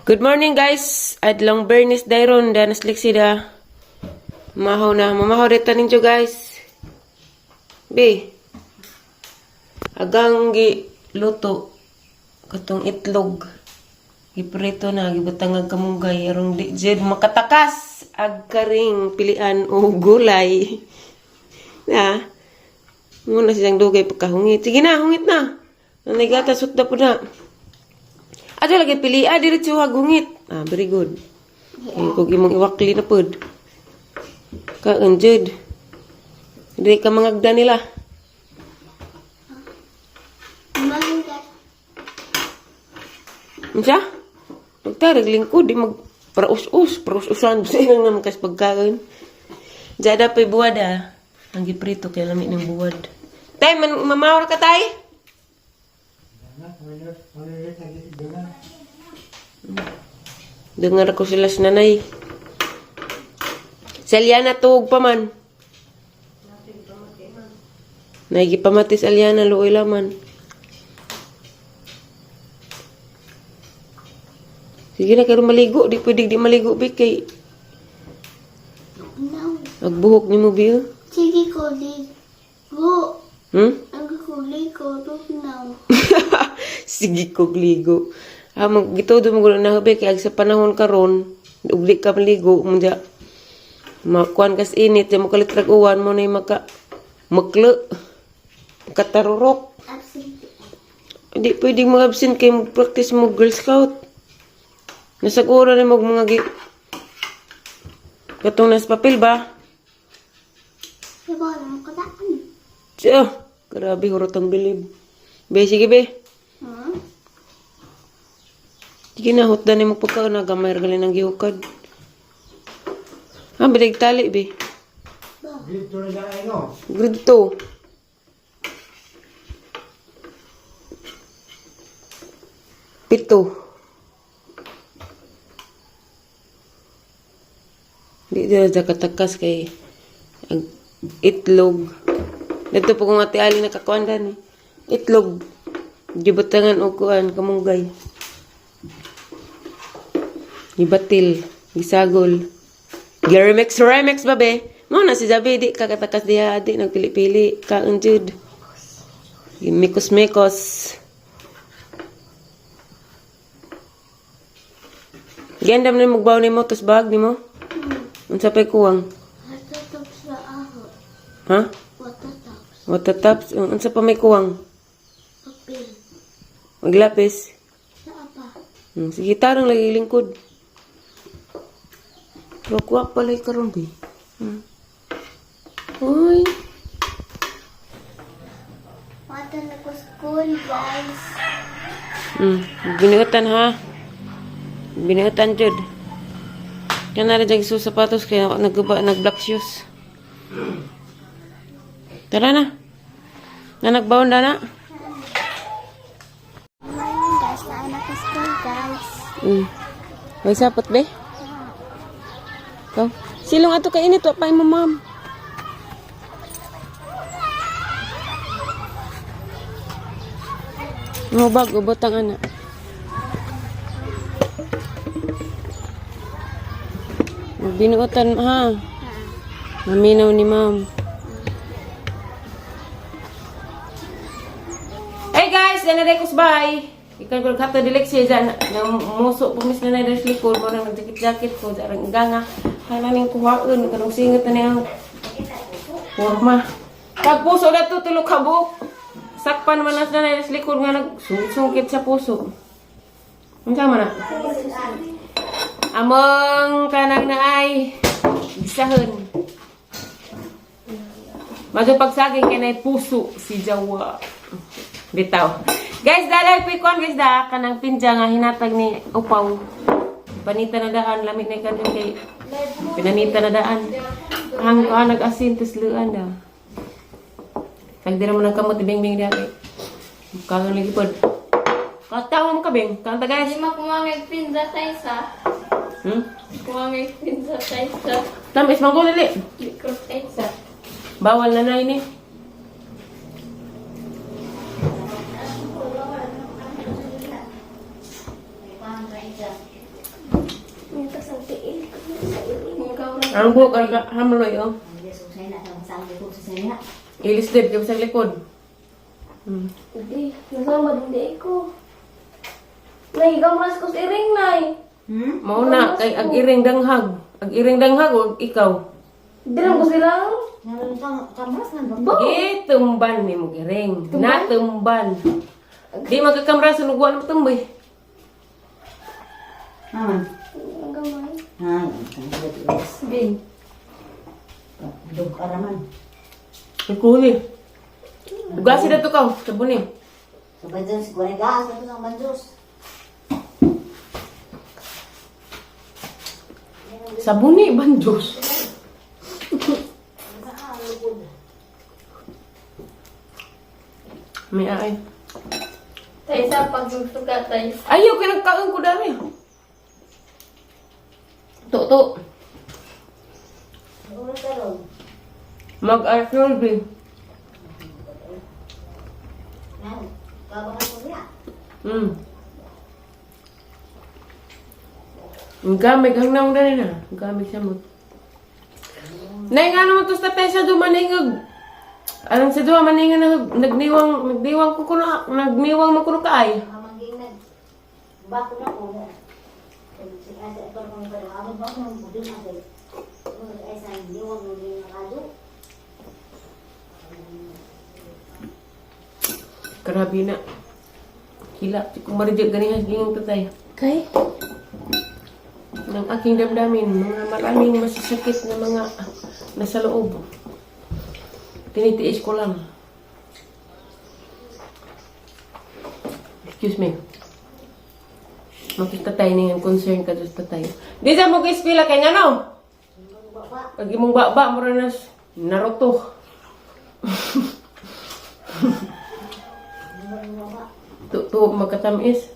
Good morning guys. Adlong Bernis Dairon da nasliksida. Mamahaw na. Mamahaw rita ninyo guys. Be. Agang gi luto. Katong itlog. Giprito na. Gibutang kamunggay. Arong di jed makatakas. Agkaring pilian o gulay. Na. Muna siyang dugay pagkahungit. Sige na, hungit na. Nanay gata sutda po na. Ato lagi pili, diretso hagungit. Very good. Kung imong iwakli na pod. Kaanjud. Hindi ka mangagda nila. Siya? Pagtarag lingkod, di mag praus-usan. Sa'yo naman kas pagkain. Jada pa'y buwad Ang giprito kaya lamit ng buwad. Tay, mamawar ka tay? Dengar ko sila sa nanay. Saliana tuog pa man. Naigipamatis Aliana luoy laman. Sige na karon maligo, di pwede di maligo kay agbuhok ni mo biyo. Sige ko ligo. Ang kuligo now. Sige ko ligo. Gitudo mo gulo na habi kay sa panahon karon, ugli ka maligo mo ja. Makuan kas init, ja mo kalitrag uwan mo na makle. Katarurok. Absent. Hindi pwedeng mag-absent kay mag-practice mo Girl Scout. Nasaguro na mo mga katong nas papel ba? Diba lang ko daan? Siya, grabe hurot ang bilib. Be, sige be. Sige na, hutdan na mo pagkaon na gamay regalin ng gihukad. Binig tali be. Ba? Grade 2 na daan no? Grade 2. Pito. Di na katakas kay itlog. Dito po kung ati ali nakakuandan itlog. Gibutangan o kuan kamunggay. Gibatil, gisagol. Remex babe. Mo na si Jabe di kakatakas diha di nagpili-pili kaunjud. Gimikos-mikos. Gandam na magbaw ni mo tos bag ni mo. Unsa pay kuwang? Watataps na aho. Ha? Watataps. Watataps. Unsa pa may kuwang? Papel. Maglapis. Sa apa? Sige, tarang lagi lingkod. Pero kuha pala yung karoon, be. Uy. Wata na ko school, guys. Binuotan, ha? Binuotan, Jud. Kaya na rin sa sapatos, kaya nag-black shoes. Tara na. Na nagbaon na na. Ngayon, guys, na anak ko school, guys. May sapot, be? Ikaw? Silong ato ka init, wapay mo, ma'am. Bag, ubot ang anak. Binuotan, ha? Maminaw ni ma'am. Hey guys, yan na rekos bye. Ikan ko kata dilek siya dyan. Muso pumis na na likod. Parang nagjakit-jakit ko. Jarang iganga. Kaya namin kuhaan. Karong singat na niya. Forma. Pagpuso na ito tulog kabuk. Sakpan man na na likod nga nagsungkit sa puso. Ang sama na. Among kanang naay gisahon. Maso pagsaging kanay puso si Jawa. Bitaw. Guys, dalay pikon guys da kanang pinja nga hinatag ni upaw. Panita na daan lamit na kanang kay pinanita na daan. Ang nag-asin tisluan da. Sagdira mo nang kamot bingbing da kay. Kanang lagi pod. Katawa mo ka bing. Kanta guys. Hindi mo kumamig pinza tayo sa. Kumamig pinza tayo sa. Tamis mangko dili. Likod tayo sa. Bawal na na ini. Ito sa tiil. Ikaw rin. Ang buhok, hamloy, oh. Ilis din, kaya sa likod. Hindi. Nasama din di ko. Nahigang mas ko sa iring, Nay. Mauna, kay ag-iring danghag. Ag-iring danghag, o ikaw. Hindi lang ko silang. Tumban ni mo giring. Natumban. Di magkakamra sa nugwa ng tumboy. Ang gamay. Bing. Ikuli. Ugasi na to ka, sabuni. Sabuni, banjos. May ay. Tayo sa pagsusugat tayo. Ayaw, kinagkaon ko dami. To. Mag-arthur bin. Ang gamay, hangnaw na rin na. Ang gamay siya mo. Nay, nga naman to sa tayo sa dumaningag. Anong sa duwa maningan nagniwang ko kuno, nagniwang mo kuno kaay. Grabe na. Hila, kung marijag ganihas gingang tatay. Kay? Ng aking damdamin, mga maraming masasakit na mga nasa loob. Tinitiis ko lang. Excuse me. Makita tayo na yung concern ka sa tatay. Di sa mo kispila kay nga no? Pag imong baba, mura na Naruto. Tu magkatamis.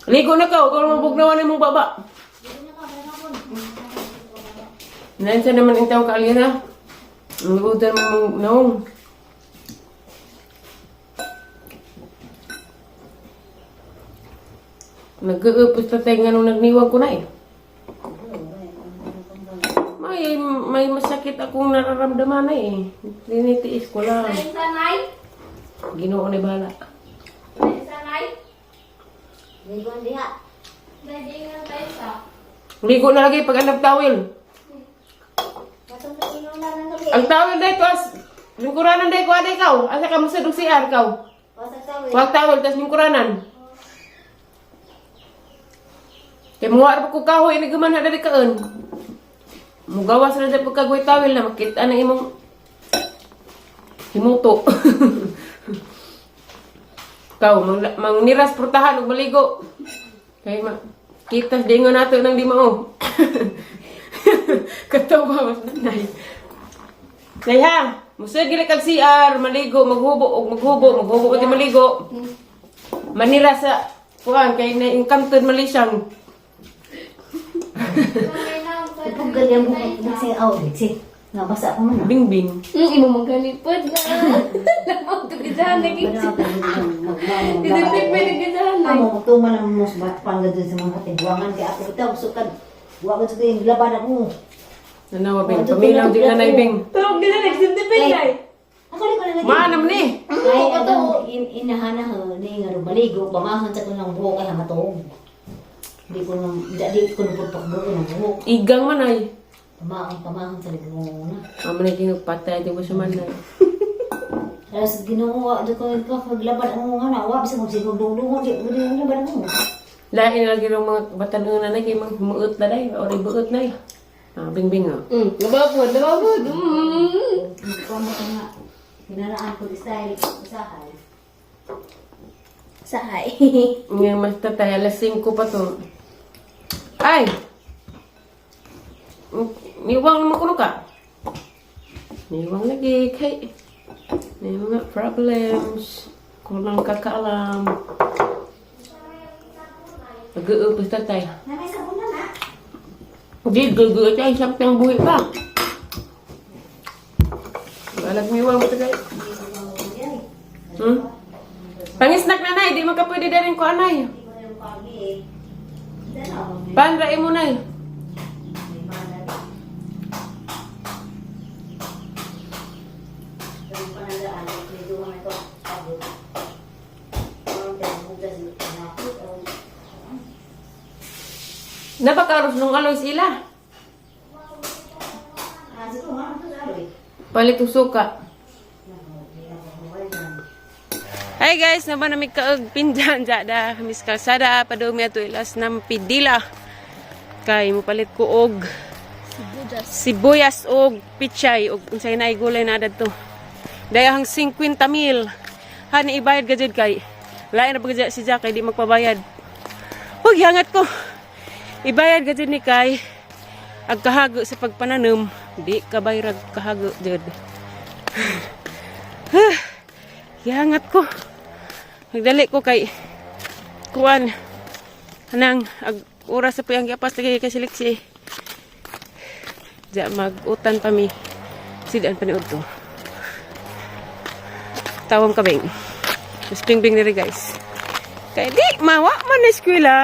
Ligo na ka, kung mabugnawan mong baba. Nansa naman intaw ka alina. Nagutan mo mong naong. Nag-uupos na tayo nga nung nagniwag ko na eh. May masakit akong nararamdaman na eh. Tinitiis ko lang. Tayo sanay? Ginoo ni bala. Tayo sanay? Ligo diha. Dadingan tayo sa. Ligo na lagi pag anap tawil. Ang tawil dahil ko as lingkuranan dahil ko aday ikaw. Asa ka masadong siya ikaw. Huwag tawil, tas lingkuranan. Kaya muwar pa ko kahoy, nagaman na dali kaan. Mugawas na dahil pagkagoy tawil na makita na imong himuto. Kau, mang niras portahan ug maligo. Kay kitas dingon nato nang di mao. Kataw ba mas nanay. Nay ha, musud gila kag CR, maligo, maghubo pati maligo. Manira sa kuan kay na income Malaysian. Ipag ganyan mo kasi diksi. Nabasa ko man. Bingbing. Imo magalipod na. Lamang to gidahan lagi. Didipit pa ni gidahan. Amo tuman ang mos panggad sa mga tigwangan kay ako itaw sukan. Wa ko yung laban ako. Nanawa bing, pamilang di na naibing. Pero gidahan nagsidipit ay. Ako ko na Manam ni. Ay ato inahana ni nga maligo pamahan sa kunang buhok kay matog. Di ko putok do ng buhok. Igang man ay. Pamahan sa ligo na. Amo na ginagpatay di mo sa manay. Tapos ginawa do ko paglaban ang mga na wa bisa mo siguro dulungon di mo laban mo. Lain lagi ng mga batanon na kay mga muot na day o ribuot na. Bingbing ah. Nababod. Kamo nga ginaraan ko style usahay. Sahay. Ngayon mas tatay, alas 5 pa to. Ay! Niwang naman kuno ka. Niwang lagi kay may mga problems. Kung lang kakaalam. Nag-uupos tatay. Namay sabon na na. Di, guguot ay sampang buhi pa. Alag niwang mo tatay. Pangisnak na nay, di man ka pwede na rin ko anay. Panray mo na eh. Napakaros nung aloy sila. Palit yung suka. Hi guys, naman namin kaag pindan jada mis kalsada padumi ato ilas ng pidila. Kay mo palit ko og sibuyas og pichay og unsay na gulay na adto. Dayahang 50,000. Hani ibayad gajud kay lain na pagja si Jack kay di magpabayad. Ug hangat ko. Ibayad gajud ni kay ag kahago sa pagpananom, di ka bayrag kahago jud. Yangat ko. Nagdali ko kay kuan anang ag oras sa puyang giapas lagi kay siliksi. Ja mag-utan pa mi. Sidan pa ni udto. Tawam ka beng. Sping-bing diri guys. Kay di mawa man na eskwela.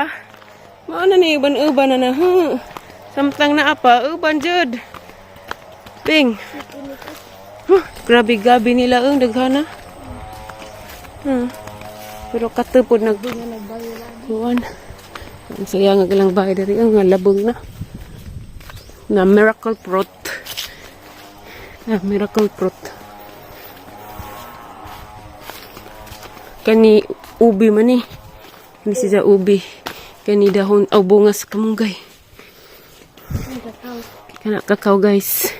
Mao na ni uban-uban na na. Samtang na apa uban jud. Bing. Grabe-gabi nila ang daghana. Pero katupod kuan. Ang saya nga galang bahay dari ang labong na. Na miracle fruit. Na miracle fruit. Kani ubi man ni. Ini siya ubi. Kani dahon o bungas kamunggay. Kana kakao guys.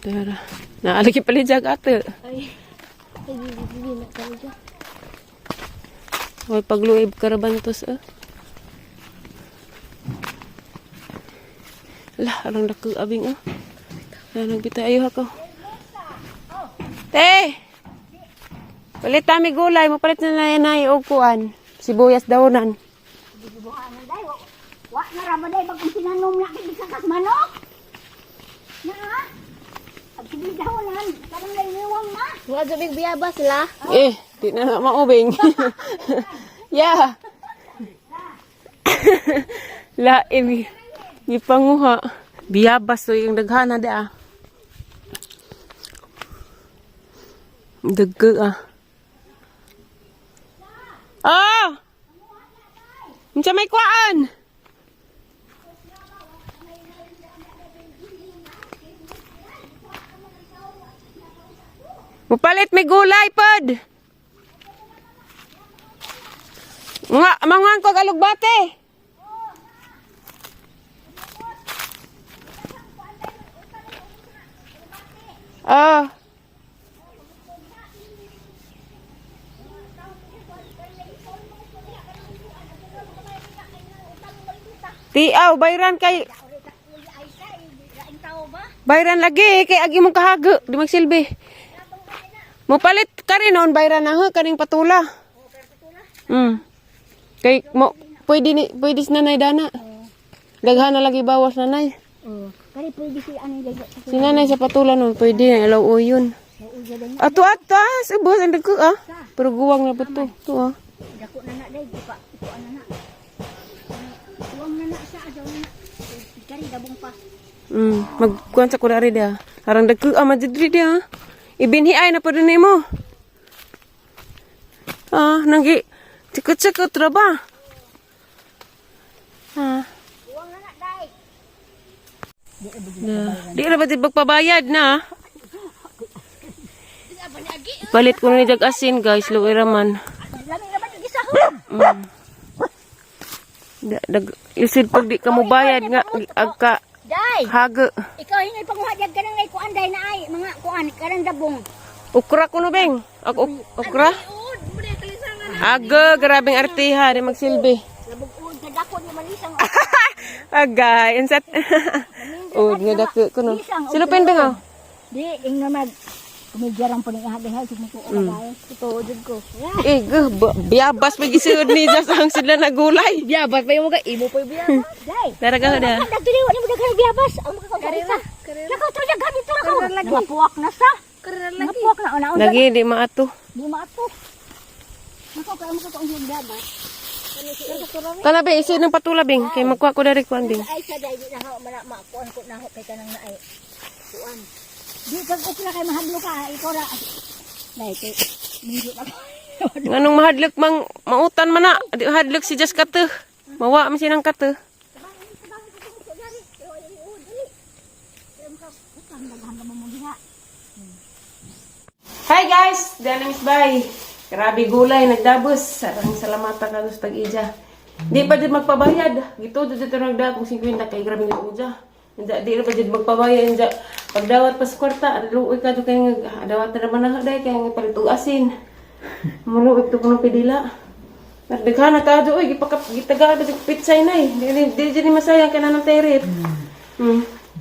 Tara. Naalagi palijag ate. Hoy pagluib karabantos Lah, arang dako abing Nang bitay ayo ako. Te. Palit mi gulay, mapalit na nay og kuan. Sibuyas daonan. Wa na ra ba day bagong pinanom na kay sa manok. Na. Ang dahonan, kadang layuwang na. Wa jud biyaba sila. Di na maubing. Yeah. La ini gipanguha. Biyabas to yung daghana da. Dagga Unsa may kuan? Mupalit may gulay pod. Nga, manguhan ko kalugbate. Tiaw, bayran kay bayran lagi kay agi mong kahago, di magsilbi. Mupalit ka rin noon bayran na kaning patula. Kay mo pwede na nanay dana. Daghana lagi bawas nanay. Kani pwede si ano lagi. Si nanay sa patula noon pwede na ilaw o yun. Ato atas, ubos ang dagko Pero guwang na po to. To Dako na na day, pa ano na. Guwang na na sa adaw na. Kani dabong pa. Magkuhan sa kurari dia. Arang dagko majidri dia. Ibinhi ay na po din mo. Nanggi cikot-cikot ra ba? Guwang na na day. Di na ba magpabayad na? Palit ko ni jag asin guys, luoy raman. Lami na ba di sahod? Isid pag di ka mo bayad nga agka Day. hago. Ikaw hinay panguhadyag ka nang kuan day na ay mga kuan karang dabong. Ukra ko no beng. Ukra? Aga, grabing artiha di magsilbi. Labog ud ka dako ni malisang. Agay, insat. Ud nga dako ko no. Silupin beng Di ing na mag kumidyaran po ni ahad-ahad sig mo ko kagaya. Ito jud ko. Biyabas may gisud ni Jas ang sila na gulay. Biyabas pa yung mga imo pa yung biyabas. Day. Taraga da. Dagdiriwa ni mo daghan biyabas. Ang makakagisa. Lakaw to daghan dito ra ko. Napuwak na sa. Napuwak na una. Lagi di maato. Di maato. Nako kay mo ko ang biyabas. Kana be iso ng patula bing kay magkuha ko dari kuan bing. Ay sa dai na ho mana makuan ko na ho kay kanang na ay. Kuan. Di kag upra kay mahadlo ka ikaw ra. Dai kay minjo na. Nganong mahadlok mang mautan man na. Di hadlok si Just kate. Mawa man sinang kate. Hi guys, Diana Miss Bay. Grabe gulay nagdabos. Sarang salamata ka sa tag-ija. Di pa din magpabayad. Gito dito nagda kung 50 kay grabe ng uja. Di pa din magpabayad. Pagdawat pa sa kwarta, luoy ka do kay dawat na naman na day kay palito asin. Muluoy to kuno pidila. Nagdaghan ka do oy gitagaan pa pitsay nay. Di masayang kana ng terip.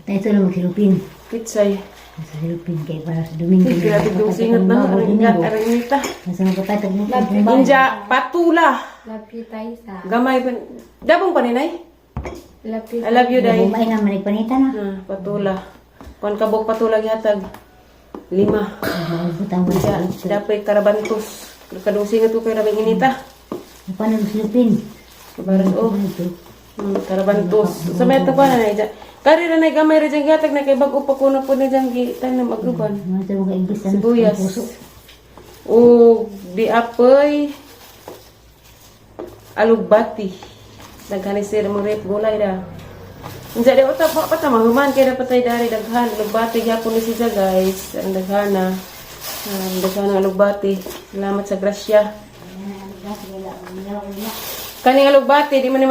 Ito lang magsilupin. Pitsay. Sa silupin kay para sa Domingo. Grabe dong singot na aranita. Nasa mga patay tagmukha. Inja patula. Lapi tayo sa. Gamay pa. Dabong pa ninay? Lapi. I love you, day. Bumay na manigpanita na. Patula. Kuan kabog patula gihatag. 5. Butang mo Siya, dapat karabantos. Kadusing ito kay rabing inita. Paano silupin? Kabaran o. Karabantos. Sa may ito pa na na kari na gamay rin dyan gihatag na kay bago pa kuno po na dyan gitan na magruban. Mga mga English na Sibuyas. O di apoy. Alugbati. Naghanisir mo rep gulay da. Hindi di utap pa pa mahuman kaya dapat tayo dari daghan. Alugbati gyapon ni siya guys. Ang daghana. Ang daghana alugbati. Salamat sa grasya. Kaning alugbati di man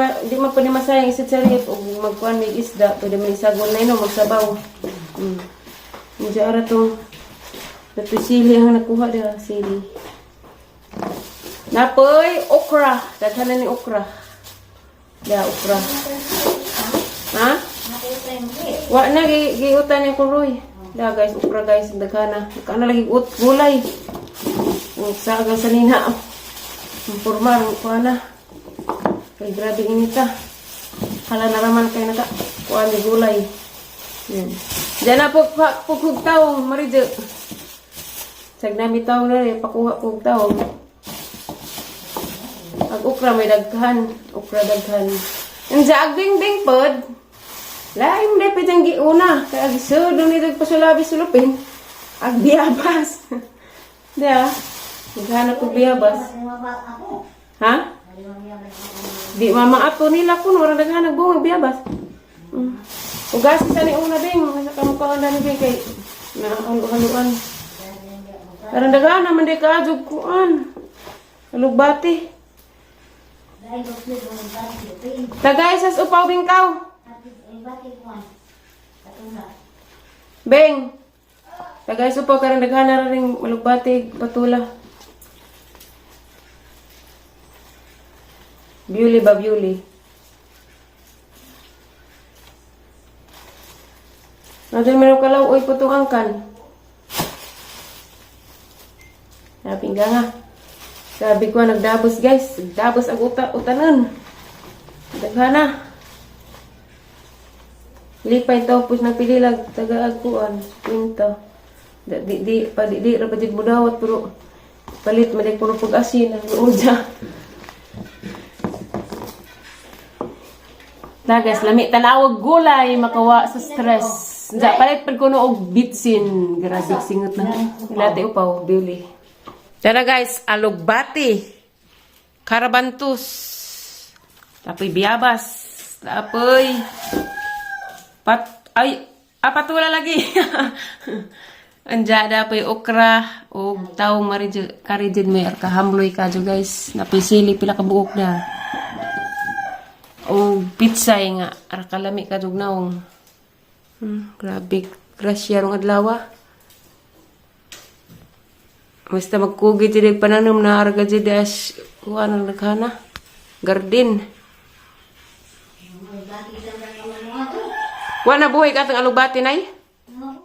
pwede masayang isip sa rip o magkuhan may isda. Pwede man isagon na ino magsabaw. Hindi ara itong napisili ang nakuha dira sili. Napoy okra. Daghanan ni okra. Da okra. Ha? Wa na giutan ni kuroy. Da guys okra guys daghana. Kana lagi gulay. Ang saga sa nina. Ang porma ang kuha na. Kay grabe inita. Hala na raman kay naka kuha ni gulay. Yan. Diyan na pukog tao, Marijo. Sag nami tao na rin, pakuha pukog tao. Ang okra may daghan. Okra daghan. Ang agbing-bing pod. Lain mo dahil pwedeng giuna. Kaya agisod, nung nito pasulabi sulupin. Agbiyabas. Diya. Naghanap ko biyabas. Ha? Di mama ato nila kun orang daghan bunga biyabas. Ugas sa ni una ding sa kamukhaan na ni kay na haluan. Karang daghan naman di kaadug kuan. Alugbati. Tagay sa upaw bingkaw. Beng. Tagay sa upaw karang daghan na ring alugbati patula. Beauty ba beauty? Natin meron kalaw, uy putong angkan. Sabi nga nga. Sabi ko nagdabos guys. Nagdabos ang utanan. Daghana. Lipay tao po ng pililag. Taga-agpuan. Pinto. Di rapatid mo dawat. Pero palit maday puno pag-asin. Ang uja. Na guys, lami tanawag gulay makawa sa stress. Diya palit pag kuno og bitsin, grabe singot na. Lati upaw bili. Tara guys, alugbati. Karabantus. Tapoy biyabas. Tapoy patula lagi. Anja dapoy okra og taong karidin may kahamloy ka jo guys. Napisili pila ka buok na. O pizza nga ara kalami kadug naong grabe grasya rong adlaw. Basta magkugit jud pananom na arga jud as kuan ang naghana garden. Wa na buhay ka tong alugbati nay?